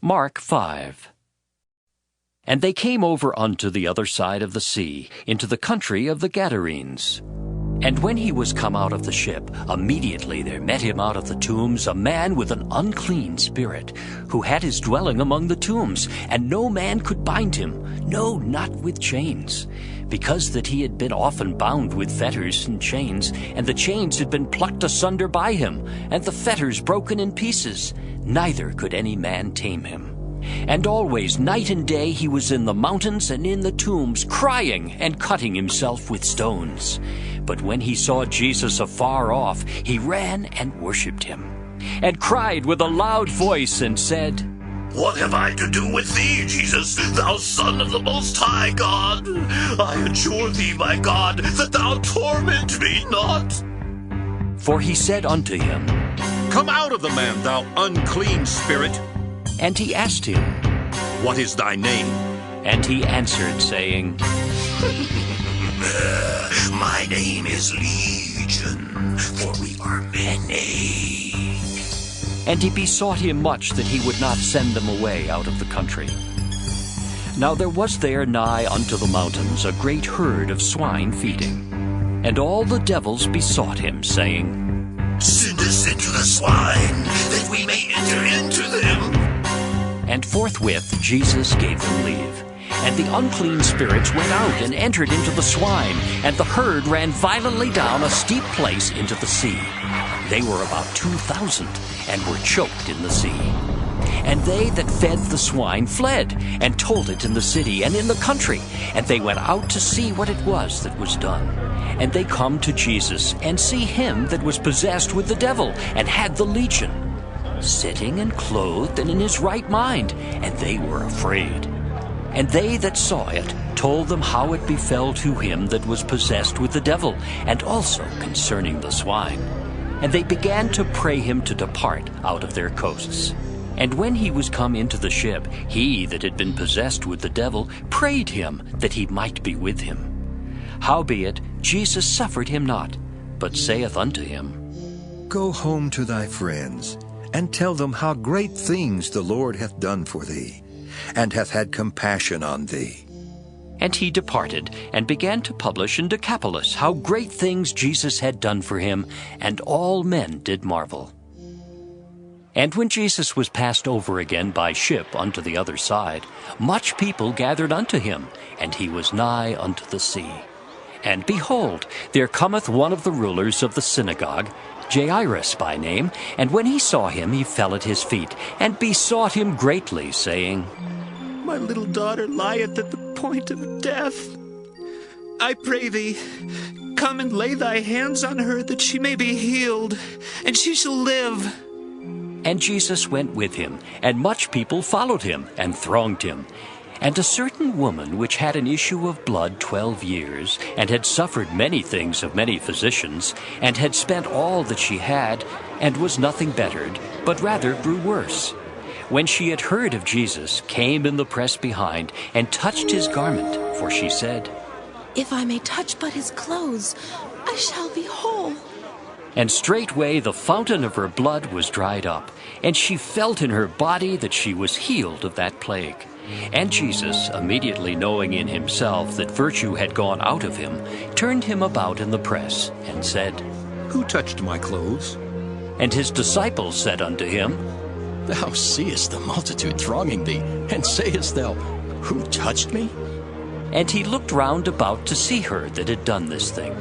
Mark 5. And they came over unto the other side of the sea, into the country of the Gadarenes. And when he was come out of the ship, immediately there met him out of the tombs a man with an unclean spirit, who had his dwelling among the tombs, and no man could bind him, no, not with chains, because that he had been often bound with fetters and chains, and the chains had been plucked asunder by him, and the fetters broken in pieces, neither could any man tame him. And always, night and day, he was in the mountains and in the tombs, crying and cutting himself with stones. But when he saw Jesus afar off, he ran and worshipped him, and cried with a loud voice, and said, What have I to do with thee, Jesus, thou Son of the Most High God? I adjure thee, my God, that thou torment me not. For he said unto him, Come out of the man, thou unclean spirit. And he asked him, What is thy name? And he answered, saying, My name is Legion, for we are many. And he besought him much that he would not send them away out of the country. Now there was there nigh unto the mountains a great herd of swine feeding. And all the devils besought him, saying, Send us into the swine, that we may enter into them. And forthwith Jesus gave them leave. And the unclean spirits went out and entered into the swine, and the herd ran violently down a steep place into the sea. They were about 2,000, and were choked in the sea. And they that fed the swine fled, and told it in the city and in the country. And they went out to see what it was that was done. And they come to Jesus, and see him that was possessed with the devil, and had the legion, sitting and clothed and in his right mind, and they were afraid. And they that saw it told them how it befell to him that was possessed with the devil, and also concerning the swine. And they began to pray him to depart out of their coasts. And when he was come into the ship, he that had been possessed with the devil prayed him that he might be with him. Howbeit Jesus suffered him not, but saith unto him, Go home to thy friends, and tell them how great things the Lord hath done for thee, and hath had compassion on thee. And he departed, and began to publish in Decapolis how great things Jesus had done for him, and all men did marvel. And when Jesus was passed over again by ship unto the other side, much people gathered unto him, and he was nigh unto the sea. And behold, there cometh one of the rulers of the synagogue, Jairus by name, and when he saw him, he fell at his feet, and besought him greatly, saying, My little daughter lieth at the point of death. I pray thee, come and lay thy hands on her, that she may be healed, and she shall live. And Jesus went with him, and much people followed him, and thronged him. And a certain woman which had an issue of blood 12 years, and had suffered many things of many physicians, and had spent all that she had, and was nothing bettered, but rather grew worse, when she had heard of Jesus, came in the press behind, and touched his garment, for she said, If I may touch but his clothes, I shall be whole. And straightway the fountain of her blood was dried up, and she felt in her body that she was healed of that plague. And Jesus, immediately knowing in himself that virtue had gone out of him, turned him about in the press, and said, Who touched my clothes? And his disciples said unto him, Thou seest the multitude thronging thee, and sayest thou, Who touched me? And he looked round about to see her that had done this thing.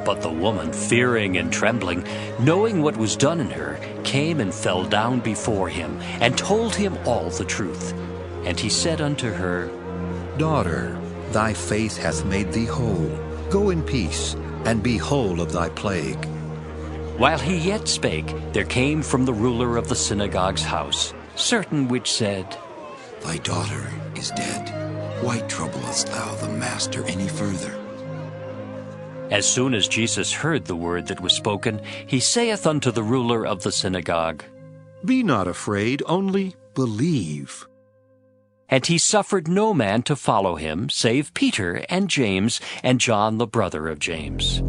But the woman, fearing and trembling, knowing what was done in her, came and fell down before him, and told him all the truth. And he said unto her, Daughter, thy faith hath made thee whole. Go in peace, and be whole of thy plague. While he yet spake, there came from the ruler of the synagogue's house certain which said, Thy daughter is dead. Why troublest thou the master any further? As soon as Jesus heard the word that was spoken, he saith unto the ruler of the synagogue, Be not afraid, only believe. And he suffered no man to follow him, save Peter and James and John the brother of James.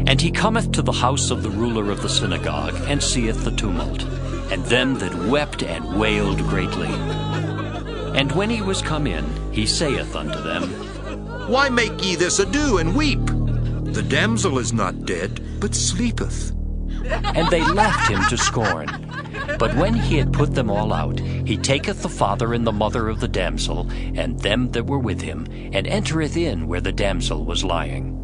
And he cometh to the house of the ruler of the synagogue, and seeth the tumult. and them that wept and wailed greatly. And when he was come in, he saith unto them, Why make ye this ado and weep? The damsel is not dead, but sleepeth. And they laughed him to scorn. But when he had put them all out, he taketh the father and the mother of the damsel, and them that were with him, and entereth in where the damsel was lying.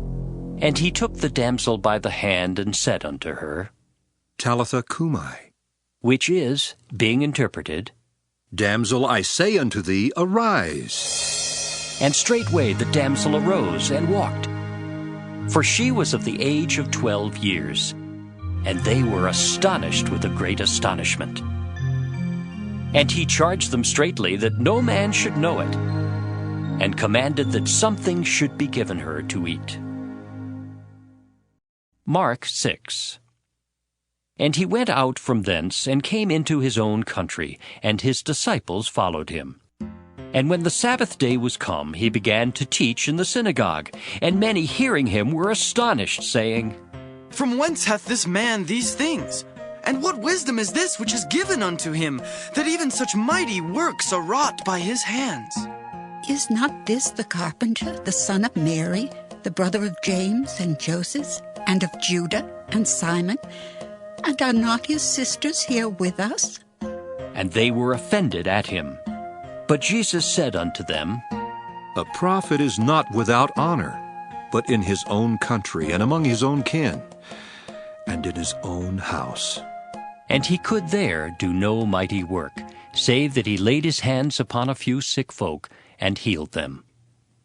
And he took the damsel by the hand, and said unto her, Talitha cumi, which is, being interpreted, Damsel, I say unto thee, arise. And straightway the damsel arose and walked. For she was of the age of 12 years. And they were astonished with a great astonishment. And he charged them straitly that no man should know it, and commanded that something should be given her to eat. Mark 6. And he went out from thence, and came into his own country, and his disciples followed him. And when the Sabbath day was come, he began to teach in the synagogue, and many hearing him were astonished, saying, From whence hath this man these things? And what wisdom is this which is given unto him, that even such mighty works are wrought by his hands? Is not this the carpenter, the son of Mary, the brother of James and Joseph, and of Judah and Simon? And are not his sisters here with us? And they were offended at him. But Jesus said unto them, A prophet is not without honor, but in his own country, and among his own kin, and in his own house. And he could there do no mighty work, save that he laid his hands upon a few sick folk, and healed them.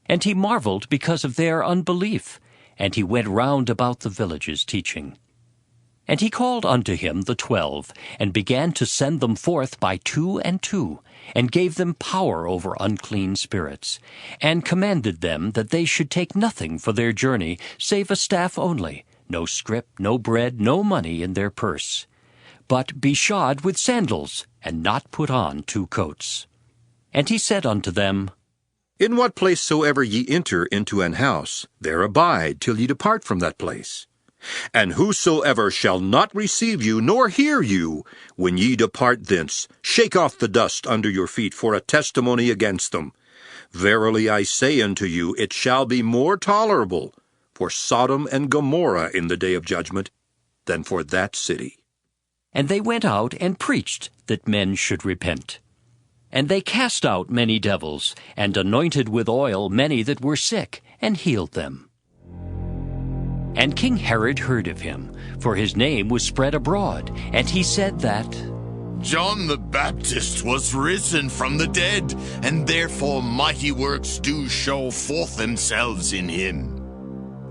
And he marveled because of their unbelief, and he went round about the villages teaching. And he called unto him the 12, and began to send them forth by 2 and 2, and gave them power over unclean spirits, and commanded them that they should take nothing for their journey, save a staff only, no scrip, no bread, no money in their purse, but be shod with sandals, and not put on 2 coats. And he said unto them, In what place soever ye enter into an house, there abide till ye depart from that place. And whosoever shall not receive you, nor hear you, when ye depart thence, shake off the dust under your feet for a testimony against them. Verily I say unto you, it shall be more tolerable for Sodom and Gomorrah in the day of judgment than for that city. And they went out and preached that men should repent. And they cast out many devils, and anointed with oil many that were sick, and healed them. And King Herod heard of him, for his name was spread abroad, and he said that John the Baptist was risen from the dead, and therefore mighty works do show forth themselves in him.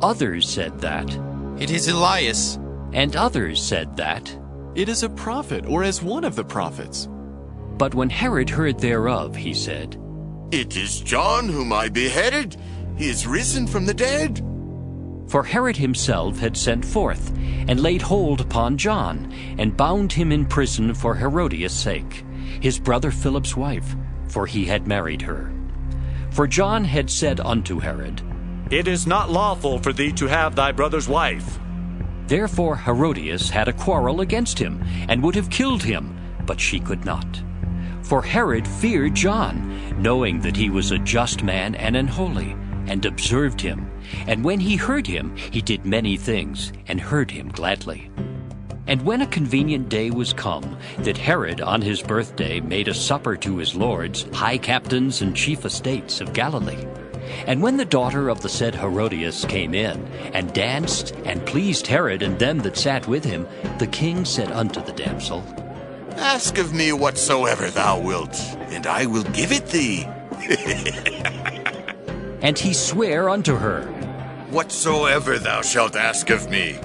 Others said that, It is Elias. and others said that, It is a prophet, or as one of the prophets. But when Herod heard thereof, he said, It is John whom I beheaded. He is risen from the dead. For Herod himself had sent forth, and laid hold upon John, and bound him in prison for Herodias' sake, his brother Philip's wife, for he had married her. For John had said unto Herod, It is not lawful for thee to have thy brother's wife. Therefore Herodias had a quarrel against him, and would have killed him, but she could not. For Herod feared John, knowing that he was a just man and an holy, and observed him. And when he heard him, he did many things, and heard him gladly. And when a convenient day was come, that Herod on his birthday made a supper to his lords, high captains and chief estates of Galilee. And when the daughter of the said Herodias came in, and danced, and pleased Herod and them that sat with him, the king said unto the damsel, Ask of me whatsoever thou wilt, and I will give it thee. And he sware unto her, Whatsoever thou shalt ask of me,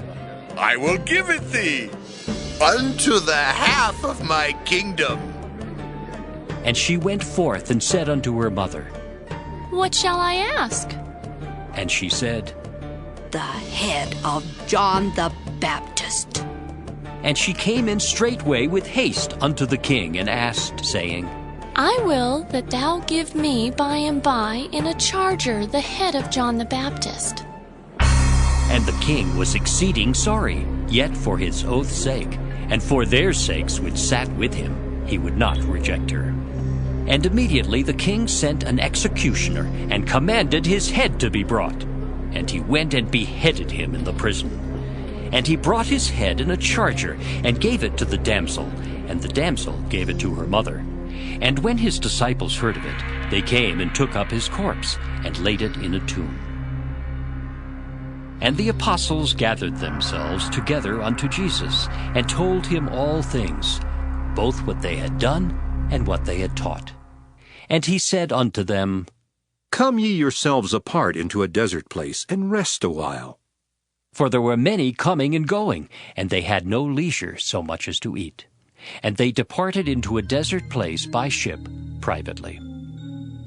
I will give it thee, unto the half of my kingdom. And she went forth and said unto her mother, What shall I ask? And she said, The head of John the Baptist. And she came in straightway with haste unto the king, and asked, saying, I will that thou give me by and by in a charger the head of John the Baptist. And the king was exceeding sorry, yet for his oath's sake, and for their sakes which sat with him, he would not reject her. And immediately the king sent an executioner, and commanded his head to be brought. And he went and beheaded him in the prison. And he brought his head in a charger, and gave it to the damsel, and the damsel gave it to her mother. And when his disciples heard of it, they came and took up his corpse, and laid it in a tomb. And the apostles gathered themselves together unto Jesus, and told him all things, both what they had done and what they had taught. And he said unto them, Come ye yourselves apart into a desert place, and rest a while. For there were many coming and going, and they had no leisure so much as to eat. And they departed into a desert place by ship privately.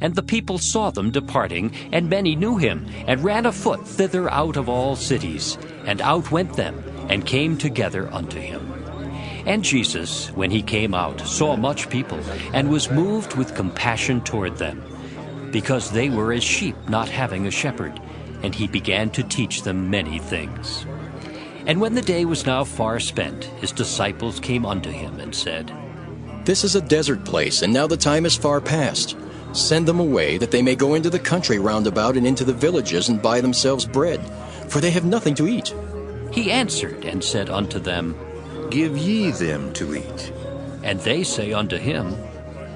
And the people saw them departing, and many knew him, and ran afoot thither out of all cities. And out went them, and came together unto him. And Jesus, when he came out, saw much people, and was moved with compassion toward them, because they were as sheep not having a shepherd, and he began to teach them many things. And when the day was now far spent, his disciples came unto him, and said, This is a desert place, and now the time is far past. Send them away, that they may go into the country round about and into the villages, and buy themselves bread, for they have nothing to eat. He answered and said unto them, Give ye them to eat. And they say unto him,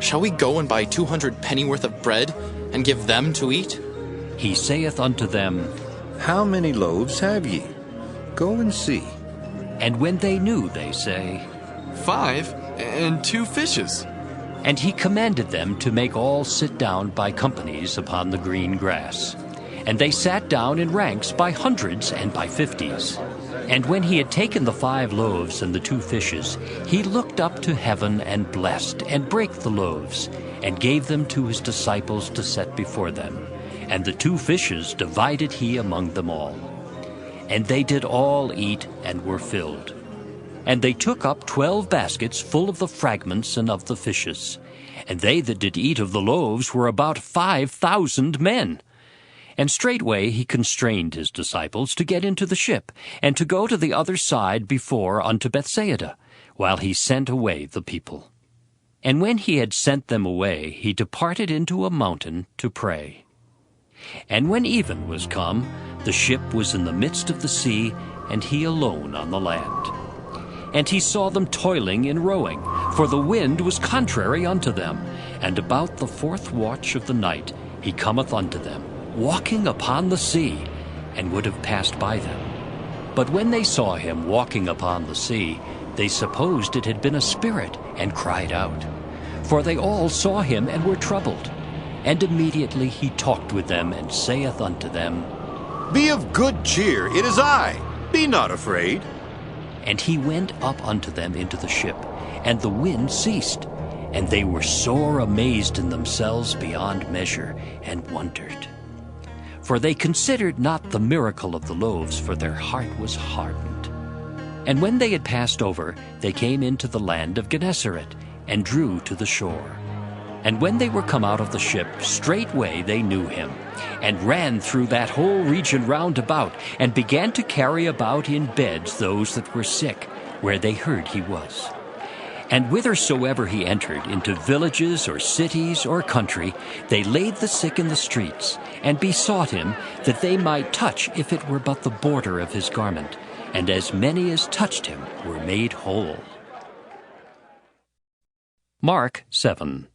Shall we go and buy 200 pennyworth of bread, and give them to eat? He saith unto them, How many loaves have ye? Go and see. And when they knew, they say, 5 and 2 fishes. And he commanded them to make all sit down by companies upon the green grass. And they sat down in ranks by hundreds and by 50s. And when he had taken the 5 loaves and the 2 fishes, he looked up to heaven and blessed, and brake the loaves, and gave them to his disciples to set before them. And the 2 fishes divided he among them all. And they did all eat, and were filled. And they took up 12 baskets full of the fragments and of the fishes. And they that did eat of the loaves were about 5,000 men. And straightway he constrained his disciples to get into the ship, and to go to the other side before unto Bethsaida, while he sent away the people. And when he had sent them away, he departed into a mountain to pray. And when even was come, the ship was in the midst of the sea, and he alone on the land. And he saw them toiling in rowing, for the wind was contrary unto them. And about the 4th watch of the night he cometh unto them, walking upon the sea, and would have passed by them. But when they saw him walking upon the sea, they supposed it had been a spirit, and cried out. For they all saw him, and were troubled. And immediately he talked with them, and saith unto them, Be of good cheer, it is I. Be not afraid. And he went up unto them into the ship, and the wind ceased. And they were sore amazed in themselves beyond measure, and wondered. For they considered not the miracle of the loaves, for their heart was hardened. And when they had passed over, they came into the land of Gennesaret, and drew to the shore. And when they were come out of the ship, straightway they knew him, and ran through that whole region round about, and began to carry about in beds those that were sick, where they heard he was. And whithersoever he entered, into villages or cities or country, they laid the sick in the streets, and besought him that they might touch, if it were but the border of his garment. And as many as touched him were made whole. Mark 7.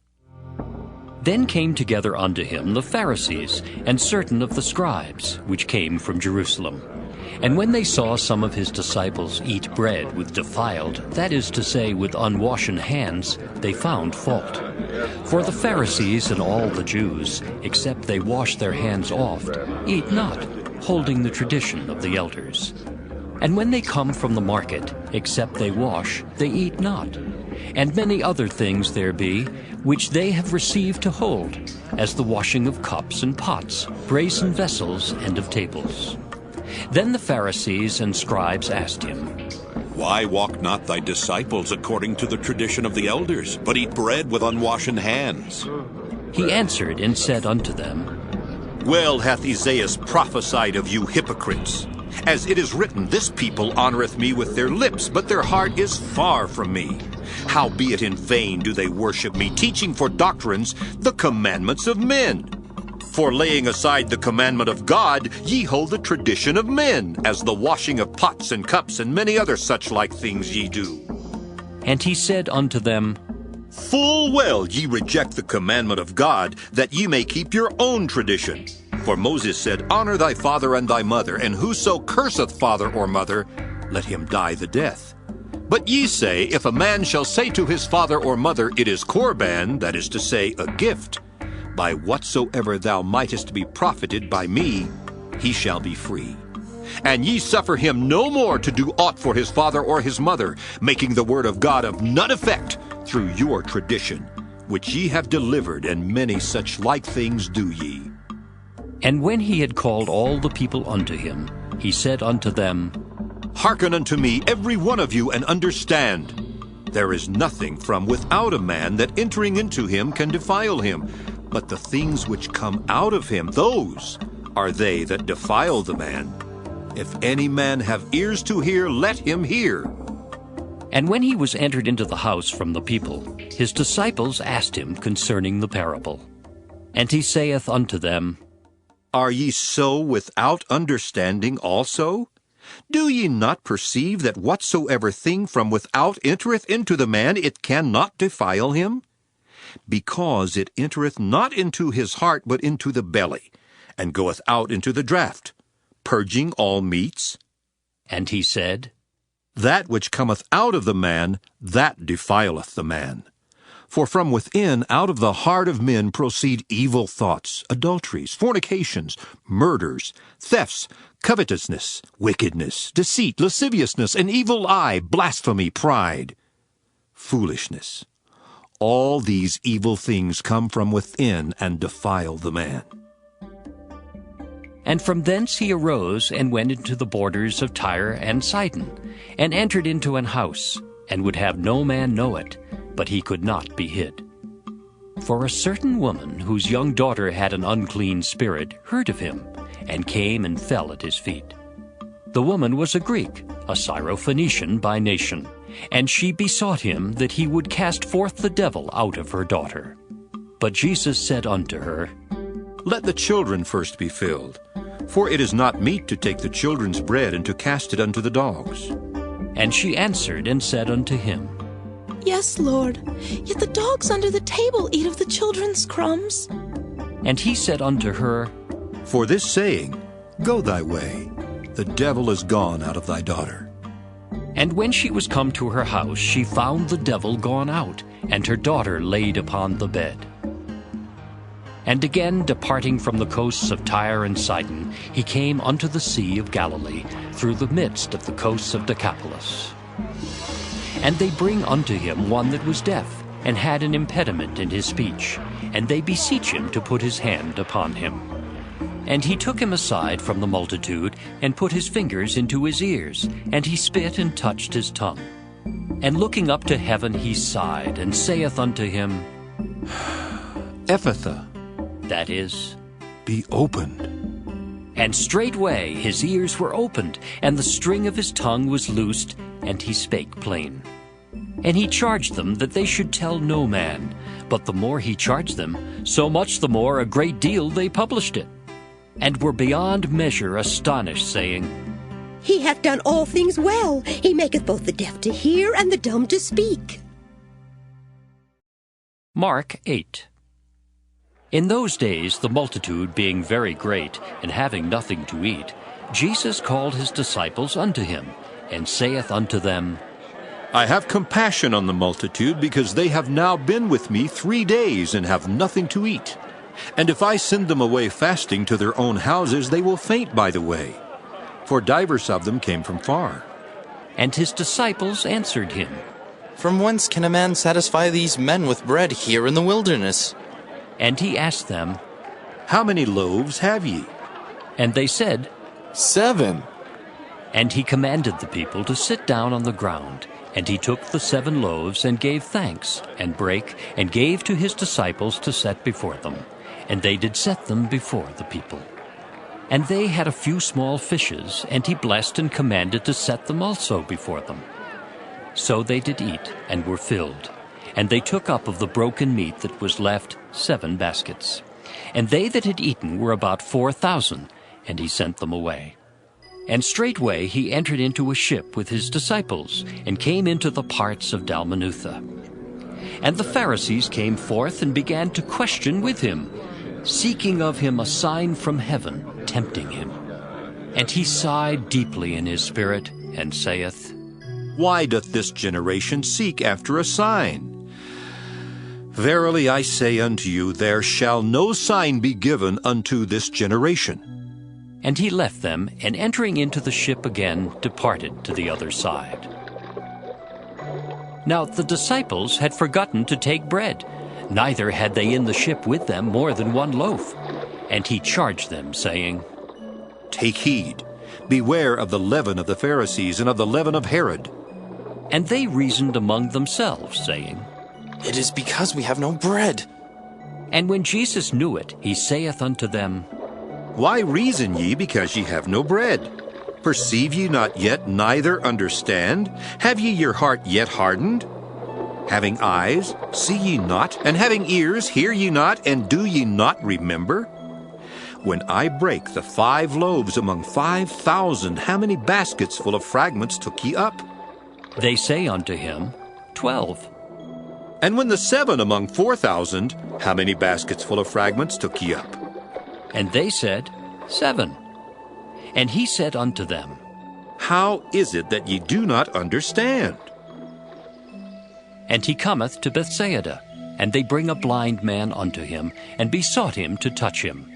Then came together unto him the Pharisees, and certain of the scribes, which came from Jerusalem. And when they saw some of his disciples eat bread with defiled, that is to say, with unwashen hands, they found fault. For the Pharisees and all the Jews, except they wash their hands oft, eat not, holding the tradition of the elders. And when they come from the market, except they wash, they eat not. And many other things there be, which they have received to hold, as the washing of cups and pots, brazen vessels, and of tables. Then the Pharisees and scribes asked him, Why walk not thy disciples according to the tradition of the elders, but eat bread with unwashen hands? He answered and said unto them, Well hath Isaiah prophesied of you hypocrites. As it is written, this people honoreth me with their lips, but their heart is far from me. Howbeit in vain do they worship me, teaching for doctrines the commandments of men. For laying aside the commandment of God, ye hold the tradition of men, as the washing of pots and cups and many other such like things ye do. And he said unto them, Full well ye reject the commandment of God, that ye may keep your own tradition. For Moses said, Honor thy father and thy mother, and whoso curseth father or mother, let him die the death. But ye say, If a man shall say to his father or mother, It is Corban, that is to say, a gift, by whatsoever thou mightest be profited by me, he shall be free. And ye suffer him no more to do aught for his father or his mother, making the word of God of none effect through your tradition, which ye have delivered, and many such like things do ye. And when he had called all the people unto him, he said unto them, Hearken unto me, every one of you, and understand. There is nothing from without a man that entering into him can defile him, but the things which come out of him, those are they that defile the man. If any man have ears to hear, let him hear. And when he was entered into the house from the people, his disciples asked him concerning the parable. And he saith unto them, Are ye so without understanding also? Do ye not perceive that whatsoever thing from without entereth into the man, it cannot defile him? Because it entereth not into his heart, but into the belly, and goeth out into the draught, purging all meats? And he said, That which cometh out of the man, that defileth the man. For from within, out of the heart of men, proceed evil thoughts, adulteries, fornications, murders, thefts, covetousness, wickedness, deceit, lasciviousness, an evil eye, blasphemy, pride, foolishness. All these evil things come from within and defile the man. And from thence he arose and went into the borders of Tyre and Sidon, and entered into an house, and would have no man know it, but he could not be hid. For a certain woman, whose young daughter had an unclean spirit, heard of him, and came and fell at his feet. The woman was a Greek, a Syrophoenician by nation, and she besought him that he would cast forth the devil out of her daughter. But Jesus said unto her, Let the children first be filled, for it is not meet to take the children's bread and to cast it unto the dogs. And she answered and said unto him, Yes, Lord, yet the dogs under the table eat of the children's crumbs. And he said unto her, For this saying, Go thy way, the devil is gone out of thy daughter. And when she was come to her house, she found the devil gone out, and her daughter laid upon the bed. And again, departing from the coasts of Tyre and Sidon, he came unto the sea of Galilee, through the midst of the coasts of Decapolis. And they bring unto him one that was deaf, and had an impediment in his speech, and they beseech him to put his hand upon him. And he took him aside from the multitude, and put his fingers into his ears, and he spit and touched his tongue. And looking up to heaven he sighed, and saith unto him, Ephphatha, that is, be opened. And straightway his ears were opened, and the string of his tongue was loosed, and he spake plain. And he charged them that they should tell no man. But the more he charged them, so much the more a great deal they published it, and were beyond measure astonished, saying, He hath done all things well. He maketh both the deaf to hear and the dumb to speak. Mark 8. In those days, the multitude being very great, and having nothing to eat, Jesus called his disciples unto him, and saith unto them, I have compassion on the multitude, because they have now been with me 3 days, and have nothing to eat. And if I send them away fasting to their own houses, they will faint by the way. For divers of them came from far. And his disciples answered him, From whence can a man satisfy these men with bread here in the wilderness? And he asked them, How many loaves have ye? And they said, 7. And he commanded the people to sit down on the ground. And he took the 7 loaves, and gave thanks, and brake, and gave to his disciples to set before them. And they did set them before the people. And they had a few small fishes, and he blessed and commanded to set them also before them. So they did eat, and were filled. And they took up of the broken meat that was left 7 baskets. And they that had eaten were about 4,000, and he sent them away. And straightway he entered into a ship with his disciples, and came into the parts of Dalmanutha. And the Pharisees came forth and began to question with him, seeking of him a sign from heaven, tempting him. And he sighed deeply in his spirit, and saith, Why doth this generation seek after a sign? Verily I say unto you, there shall no sign be given unto this generation. And he left them, and entering into the ship again, departed to the other side. Now the disciples had forgotten to take bread, neither had they in the ship with them more than 1 loaf. And he charged them, saying, Take heed, beware of the leaven of the Pharisees and of the leaven of Herod. And they reasoned among themselves, saying, It is because we have no bread. And when Jesus knew it, he saith unto them, Why reason ye because ye have no bread? Perceive ye not yet, neither understand? Have ye your heart yet hardened? Having eyes, see ye not? And having ears, hear ye not? And do ye not remember? When I brake the 5 loaves among 5,000, how many baskets full of fragments took ye up? They say unto him, 12. And when the 7 among 4,000, how many baskets full of fragments took ye up? And they said, 7. And he said unto them, How is it that ye do not understand? And he cometh to Bethsaida, and they bring a blind man unto him, and besought him to touch him.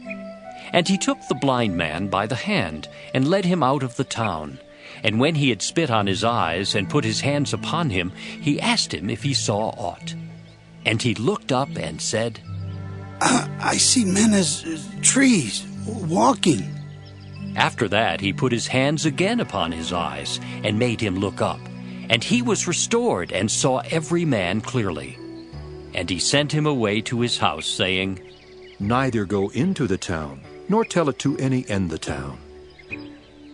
And he took the blind man by the hand, and led him out of the town. And when he had spit on his eyes, and put his hands upon him, he asked him if he saw aught. And he looked up and said, I see men as trees, walking. After that he put his hands again upon his eyes, and made him look up. And he was restored, and saw every man clearly. And he sent him away to his house, saying, Neither go into the town, nor tell it to any in the town.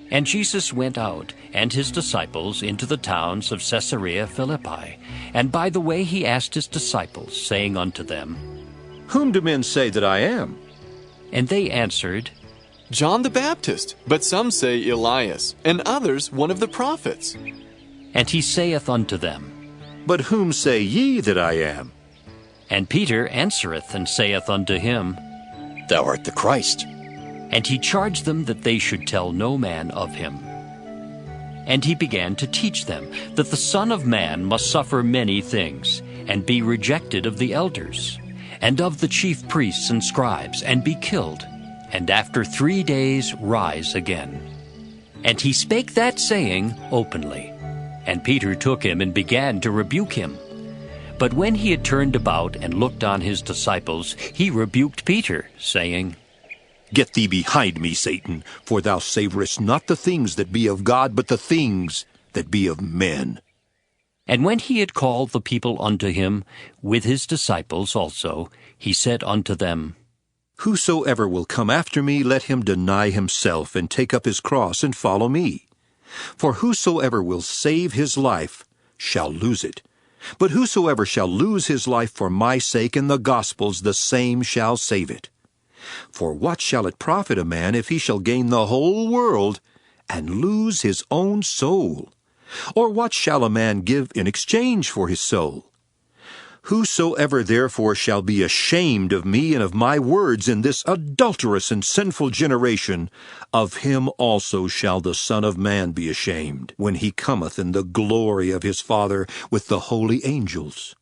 And Jesus went out, and his disciples, into the towns of Caesarea Philippi. And by the way he asked his disciples, saying unto them, Whom do men say that I am? And they answered, John the Baptist, but some say Elias, and others one of the prophets. And he saith unto them, But whom say ye that I am? And Peter answereth and saith unto him, Thou art the Christ. And he charged them that they should tell no man of him. And he began to teach them that the Son of Man must suffer many things, and be rejected of the elders, and of the chief priests and scribes, and be killed, and after 3 days rise again. And he spake that saying openly. And Peter took him and began to rebuke him. But when he had turned about and looked on his disciples, he rebuked Peter, saying, Get thee behind me, Satan, for thou savorest not the things that be of God, but the things that be of men. And when he had called the people unto him, with his disciples also, he said unto them, Whosoever will come after me, let him deny himself, and take up his cross, and follow me. For whosoever will save his life shall lose it. But whosoever shall lose his life for my sake and the gospel's, the same shall save it. For what shall it profit a man if he shall gain the whole world and lose his own soul? Or what shall a man give in exchange for his soul? Whosoever therefore shall be ashamed of me and of my words in this adulterous and sinful generation, of him also shall the Son of Man be ashamed, when he cometh in the glory of his Father with the holy angels.